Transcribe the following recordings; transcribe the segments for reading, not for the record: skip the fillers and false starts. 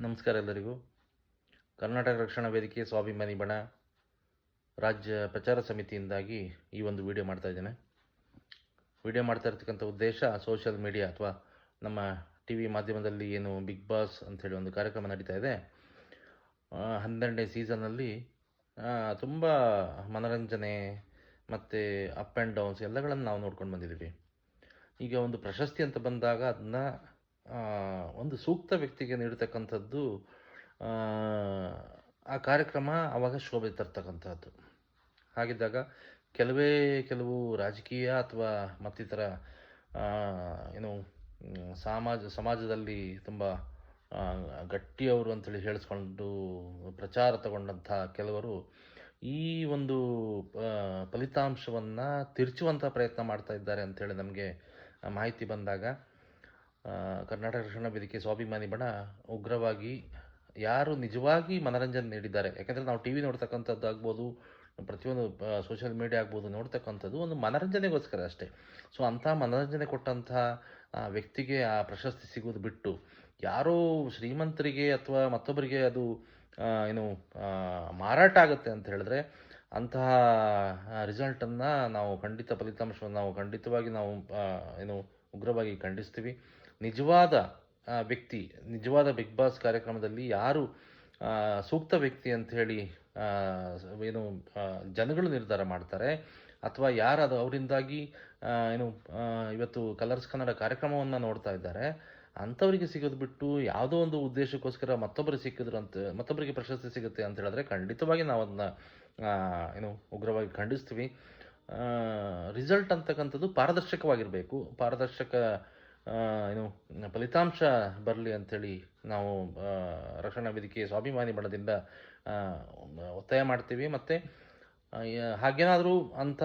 ನಮಸ್ಕಾರ ಎಲ್ಲರಿಗೂ. ಕರ್ನಾಟಕ ರಕ್ಷಣಾ ವೇದಿಕೆ ಸ್ವಾಭಿಮಾನಿ ಬಣ ರಾಜ್ಯ ಪ್ರಚಾರ ಸಮಿತಿಯಿಂದಾಗಿ ಈ ಒಂದು ವಿಡಿಯೋ ಮಾಡ್ತಾ ಇದ್ದೇನೆ. ವಿಡಿಯೋ ಮಾಡ್ತಾ ಇರ್ತಕ್ಕಂಥ ಉದ್ದೇಶ ಸೋಷಿಯಲ್ ಮೀಡಿಯಾ ಅಥವಾ ನಮ್ಮ ಟಿ ವಿ ಮಾಧ್ಯಮದಲ್ಲಿ ಏನು ಬಿಗ್ ಬಾಸ್ ಅಂಥೇಳಿ ಒಂದು ಕಾರ್ಯಕ್ರಮ ನಡೀತಾ ಇದೆ. 12ನೇ ಸೀಸನ್ನಲ್ಲಿ ತುಂಬ ಮನೋರಂಜನೆ ಮತ್ತು ಅಪ್ ಆ್ಯಂಡ್ ಡೌನ್ಸ್ ಎಲ್ಲಗಳನ್ನು ನಾವು ನೋಡ್ಕೊಂಡು ಬಂದಿದ್ದೀವಿ. ಈಗ ಒಂದು ಪ್ರಶಸ್ತಿ ಅಂತ ಬಂದಾಗ ಅದನ್ನು ಒಂದು ಸೂಕ್ತ ವ್ಯಕ್ತಿಗೆ ನೀಡತಕ್ಕಂಥದ್ದು ಆ ಕಾರ್ಯಕ್ರಮ ಆವಾಗ ಶೋಭೆ ತರ್ತಕ್ಕಂಥದ್ದು. ಹಾಗಿದ್ದಾಗ ಕೆಲವು ರಾಜಕೀಯ ಅಥವಾ ಮತ್ತಿತರ ಏನು ಸಮಾಜದಲ್ಲಿ ತುಂಬ ಗಟ್ಟಿಯವರು ಅಂತೇಳಿ ಹೇಳಿಸ್ಕೊಂಡು ಪ್ರಚಾರ ತಗೊಂಡಂಥ ಕೆಲವರು ಈ ಒಂದು ಫಲಿತಾಂಶವನ್ನು ತಿರುಚುವಂಥ ಪ್ರಯತ್ನ ಮಾಡ್ತಾ ಇದ್ದಾರೆ ಅಂಥೇಳಿ ನಮಗೆ ಮಾಹಿತಿ ಬಂದಾಗ ಕರ್ನಾಟಕ ರಕ್ಷಣಾ ವೇದಿಕೆ ಸ್ವಾಭಿಮಾನಿ ಬಣ ಉಗ್ರವಾಗಿ ಯಾರು ನಿಜವಾಗಿ ಮನೋರಂಜನೆ ನೀಡಿದ್ದಾರೆ, ಯಾಕೆಂದರೆ ನಾವು ಟಿ ವಿ ನೋಡ್ತಕ್ಕಂಥದ್ದು ಆಗ್ಬೋದು, ಪ್ರತಿಯೊಂದು ಸೋಷಿಯಲ್ ಮೀಡಿಯಾ ಆಗ್ಬೋದು, ನೋಡ್ತಕ್ಕಂಥದ್ದು ಒಂದು ಮನೋರಂಜನೆಗೋಸ್ಕರ ಅಷ್ಟೇ. ಸೊ ಅಂಥ ಮನೋರಂಜನೆ ಕೊಟ್ಟಂಥ ವ್ಯಕ್ತಿಗೆ ಆ ಪ್ರಶಸ್ತಿ ಸಿಗೋದು ಬಿಟ್ಟು ಯಾರೋ ಶ್ರೀಮಂತರಿಗೆ ಅಥವಾ ಮತ್ತೊಬ್ಬರಿಗೆ ಅದು ಏನು ಮಾರಾಟ ಆಗುತ್ತೆ ಅಂತ ಹೇಳಿದ್ರೆ ಅಂತಹ ರಿಸಲ್ಟನ್ನು ನಾವು ಫಲಿತಾಂಶವನ್ನು ನಾವು ಖಂಡಿತವಾಗಿ ನಾವು ಏನು ಉಗ್ರವಾಗಿ ಖಂಡಿಸ್ತೀವಿ. ನಿಜವಾದ ವ್ಯಕ್ತಿ, ನಿಜವಾದ ಬಿಗ್ ಬಾಸ್ ಕಾರ್ಯಕ್ರಮದಲ್ಲಿ ಯಾರು ಸೂಕ್ತ ವ್ಯಕ್ತಿ ಅಂಥೇಳಿ ಏನು ಜನಗಳು ನಿರ್ಧಾರ ಮಾಡ್ತಾರೆ ಅಥವಾ ಯಾರು ಅವರಿಂದಾಗಿ ಏನು ಇವತ್ತು ಕಲರ್ಸ್ ಕನ್ನಡ ಕಾರ್ಯಕ್ರಮವನ್ನು ನೋಡ್ತಾ ಇದ್ದಾರೆ ಅಂಥವರಿಗೆ ಸಿಗೋದು ಬಿಟ್ಟು ಯಾವುದೋ ಒಂದು ಉದ್ದೇಶಕ್ಕೋಸ್ಕರ ಮತ್ತೊಬ್ಬರಿಗೆ ಪ್ರಶಸ್ತಿ ಸಿಗುತ್ತೆ ಅಂತ ಹೇಳಿದ್ರೆ ಖಂಡಿತವಾಗಿ ನಾವು ಅದನ್ನ ಏನು ಉಗ್ರವಾಗಿ ಖಂಡಿಸ್ತೀವಿ. ರಿಸಲ್ಟ್ ಅಂತಕ್ಕಂಥದ್ದು ಪಾರದರ್ಶಕವಾಗಿರಬೇಕು. ಏನು ಫಲಿತಾಂಶ ಬರಲಿ ಅಂಥೇಳಿ ನಾವು ರಕ್ಷಣಾ ವೇದಿಕೆ ಸ್ವಾಭಿಮಾನಿ ಬಣದಿಂದ ಒತ್ತಾಯ ಮಾಡ್ತೀವಿ. ಮತ್ತು ಹಾಗೇನಾದರೂ ಅಂಥ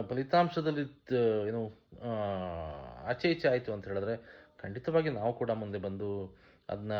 ಫಲಿತಾಂಶದಲ್ಲಿ ಏನು ಆಚೆ ಈಚೆ ಆಯಿತು ಅಂತ ಹೇಳಿದ್ರೆ ಖಂಡಿತವಾಗಿ ನಾವು ಕೂಡ ಮುಂದೆ ಬಂದು ಅದನ್ನ